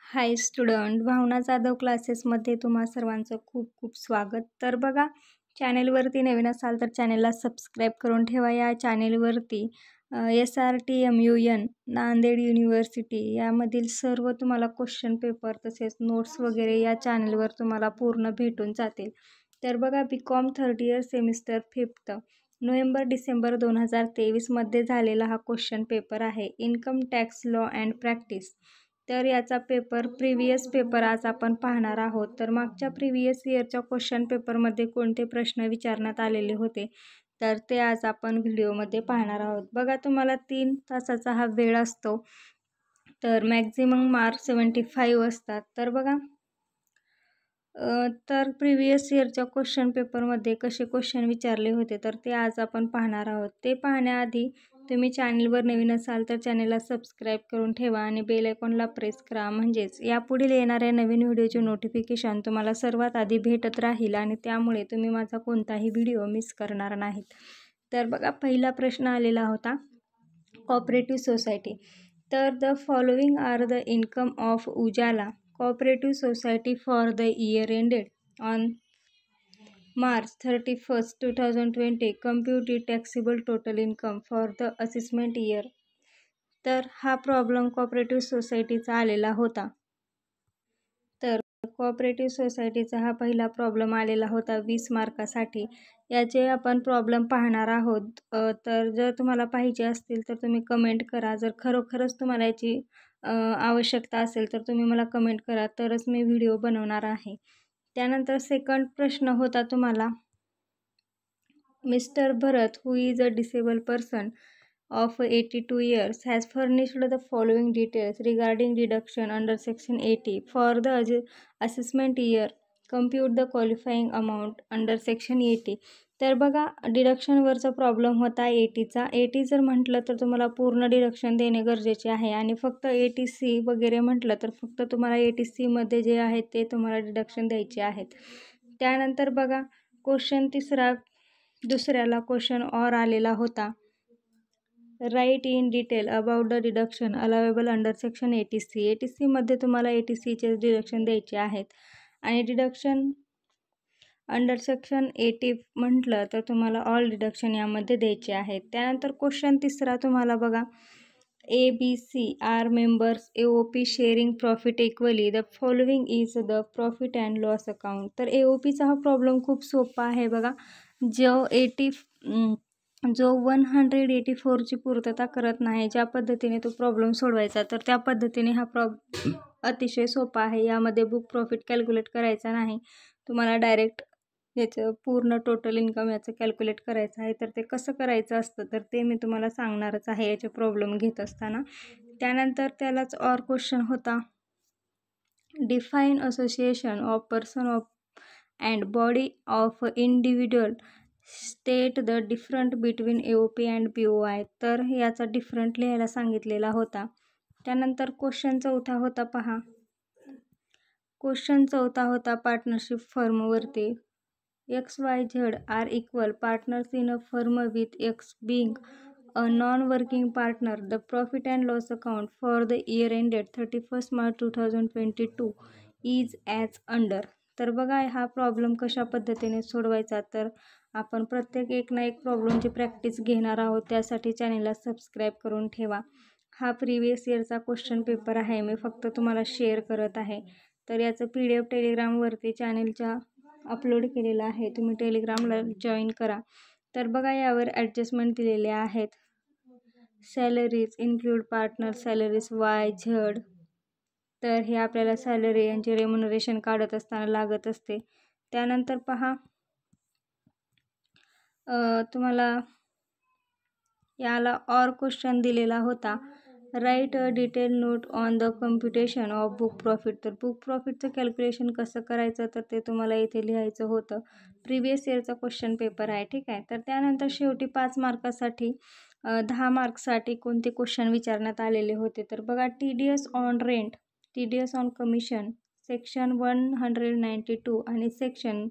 हाय student, भावना जाधव क्लासेसमध्ये तुम्हा सर्वांचं खूप खूप स्वागत. तर बघा, चॅनेलवरती नवीन असाल तर चॅनेलला सबस्क्राईब करून ठेवा. या चॅनेलवरती SRTMUN नांदेड युनिव्हर्सिटी यामधील सर्व तुम्हाला क्वेश्चन पेपर तसेच नोट्स वगैरे या चॅनेलवर तुम्हाला पूर्ण भेटून जातील. तर बघा, BCom third year semester 5th November-December 2023मध्ये झालेला हा क्वेश्चन पेपर आहे, income tax law and practice. तर याचा प्रिव्हियस पेपर आज आपण पाहणार आहोत. तर मागच्या प्रिव्हियस इयरच्या क्वेश्चन पेपरमध्ये कोणते प्रश्न विचारण्यात आलेले होते तर ते आज आपण व्हिडिओमध्ये पाहणार आहोत. बघा, तुम्हाला 3 तासाचा हा वेळ असतो. तर मॅक्झिमम मार्क 75 असतात. तर बघा, तर प्रिव्हियस इयरच्या क्वेश्चन पेपरमध्ये कसे क्वेश्चन विचारले होते तर ते आज आपण पाहणार आहोत. ते पाहण्याआधी तुम्ही चॅनलवर नवीन असाल तर चॅनलला सबस्क्राईब करून ठेवा आणि बेल आयकॉनला प्रेस करा, म्हणजेच यापुढील येणाऱ्या नवीन व्हिडिओचे नोटिफिकेशन तुम्हाला सर्वात आधी भेटत राहील आणि त्यामुळे तुम्ही माझा कोणताही व्हिडिओ मिस करणार नाहीत. तर बघा, पहिला प्रश्न आलेला होता कोऑपरेटिव्ह सोसायटी. तर the following are the income of Ujala Cooperative Society for the year ended on March 31st, 2020. Compute the taxable total income for the assessment year. तर हा प्रॉब्लेम कोऑपरेटिव्ह सोसायटीचा आलेला होता. तर कोऑपरेटिव्ह सोसायटीचा हा पहिला प्रॉब्लेम आलेला होता 20 मार्कासाठी. याचे आपण प्रॉब्लेम पाहणार आहोत. तर जर तुम्हाला पाहिजे असतील तर तुम्ही कमेंट करा. जर खरोखरच तुम्हाला याची आवश्यकता असेल तर तुम्ही मला कमेंट करा, तरच मी व्हिडिओ बनवणार आहे. त्यानंतर सेकंड प्रश्न होता तुम्हाला, mister Bharat who is a disable person of 82 years has furnished the following details regarding deduction under section 80 for the assessment year. Compute the qualifying amount under section 80. तर बघा, डिडक्शनवरचा प्रॉब्लेम होता 80चा. 80 जर म्हटलं तर तुम्हाला पूर्ण डिडक्शन देणे गरजेचे आहे आणि फक्त 80C वगैरे म्हटलं तर फक्त तुम्हाला 80Cमध्ये जे आहेत ते तुम्हाला डिडक्शन द्यायचे आहेत. त्यानंतर बघा, क्वेश्चन दुसऱ्याला क्वेश्चन ऑर आलेला होता, right in detail about the deduction allowable under section 80C. 80Cमध्ये तुम्हाला 80Cचे डिडक्शन द्यायचे आहेत आणि डिडक्शन अंडर सेक्शन 80 म्हटलं तर तुम्हाला ऑल डिडक्शन यामध्ये द्यायचे आहेत. त्यानंतर क्वेश्चन तिसरा तुम्हाला बघा, ABC are members AOP sharing profit equally. The following is the profit and loss account. तर AOPचा हा प्रॉब्लेम खूप सोपा आहे. बघा, जो 184ची पूर्तता करत नाही, ज्या पद्धतीने तो प्रॉब्लेम सोडवायचा तर त्या पद्धतीने हा अतिशय सोपा आहे. यामध्ये बुक प्रॉफिट कॅल्क्युलेट करायचा नाही, तुम्हाला डायरेक्ट याचं पूर्ण टोटल इन्कम याचं कॅल्क्युलेट करायचं आहे. तर ते कसं करायचं असतं तर ते मी तुम्हाला सांगणारच आहे याचे प्रॉब्लेम घेत असताना. त्यानंतर त्यालाच ऑर क्वेश्चन होता, define association of person of and body of individual state the different between AOP and BOI. तर याचा डिफरंट लिहायला सांगितलेला होता. त्यानंतर क्वेश्चन चौथा होता, पहा, क्वेश्चन चौथा होता पार्टनरशिप फर्मवरती. XYZ are equal partners in a firm with X being a non-working partner. The profit and loss account for the year ended 31st March 2022 is as under. तर बघा, हा प्रॉब्लेम कशा पद्धतीने सोडवायचा तर आपण प्रत्येक एक ना एक प्रॉब्लेमची प्रॅक्टिस घेणार आहोत. त्यासाठी चॅनलला सबस्क्राईब करून ठेवा. हा प्रिव्हियस इयरचा क्वेश्चन पेपर आहे, मी फक्त तुम्हाला शेअर करत आहे. तर याचं PDF टेलिग्रामवरती चॅनलच्या अपलोड केलेलं आहे, तुम्ही टेलिग्रामला जॉईन करा. तर बघा, यावर ॲडजस्टमेंट दिलेले आहेत. Salaries include partner salaries YZ. तर हे आपल्याला सॅलरी यांचे रेम्युनरेशन काढत असताना लागत असते. त्यानंतर पहा, तुम्हाला याला ऑर क्वेश्चन दिलेला होता, right a detail note on the computation of book profit. तर बुक प्रॉफिटचं कॅल्क्युलेशन कसं करायचं तर ते तुम्हाला इथे लिहायचं होतं. प्रिव्हियस इयरचा क्वेश्चन पेपर आहे, ठीक आहे. तर त्यानंतर शेवटी 5 मार्कासाठी 10 मार्क्ससाठी कोणते क्वेश्चन विचारण्यात आलेले होते तर बघा, TDS on rent, TDS on commission, section 192 आणि सेक्शन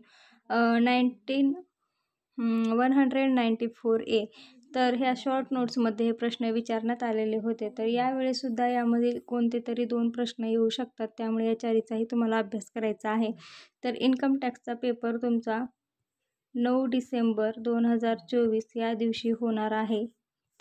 194A. तर ह्या शॉर्ट नोट्समध्ये हे प्रश्न विचारण्यात आलेले होते. तर यावेळेसुद्धा यामधील कोणते तरी 2 प्रश्न येऊ शकतात, त्यामुळे या चारीचाही तुम्हाला अभ्यास करायचा आहे. तर इन्कम टॅक्सचा पेपर तुमचा 9 डिसेंबर 2024 या दिवशी होणार आहे.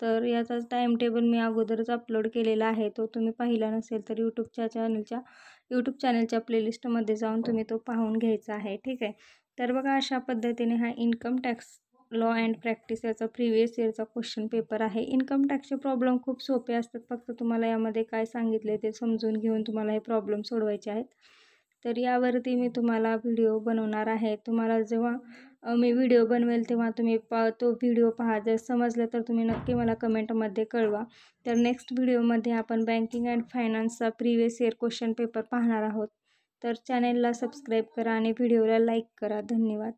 तर याचा टाईम टेबल मी अगोदरच अपलोड केलेला आहे. तो तुम्ही पाहिला नसेल तर यूट्यूब चॅनलच्या प्लेलिस्टमध्ये जाऊन तुम्ही तो पाहून घ्यायचा आहे. ठीक आहे. तर बघा, अशा पद्धतीने हा income tax law and practice याचा प्रिव्हियस इयरचा क्वेश्चन पेपर आहे. इन्कम टॅक्सचे प्रॉब्लेम खूप सोपे असतात. फक्त तुम्हाला यामध्ये काय सांगितले ते समजून घेऊन तुम्हाला हे प्रॉब्लेम सोडवायचे आहेत. तर यावरती मी तुम्हाला व्हिडिओ बनवणार आहे. तुम्हाला जेव्हा मी व्हिडिओ बनवेल तेव्हा तुम्ही तो व्हिडिओ पहा. जर समजलं तर तुम्ही नक्की मला कमेंटमध्ये कळवा. तर नेक्स्ट व्हिडिओमध्ये आपण बँकिंग अँड फायनान्सचा प्रिव्हियस इयर क्वेश्चन पेपर पाहणार आहोत. तर चॅनेलला सबस्क्राईब करा आणि व्हिडिओला लाईक करा. धन्यवाद.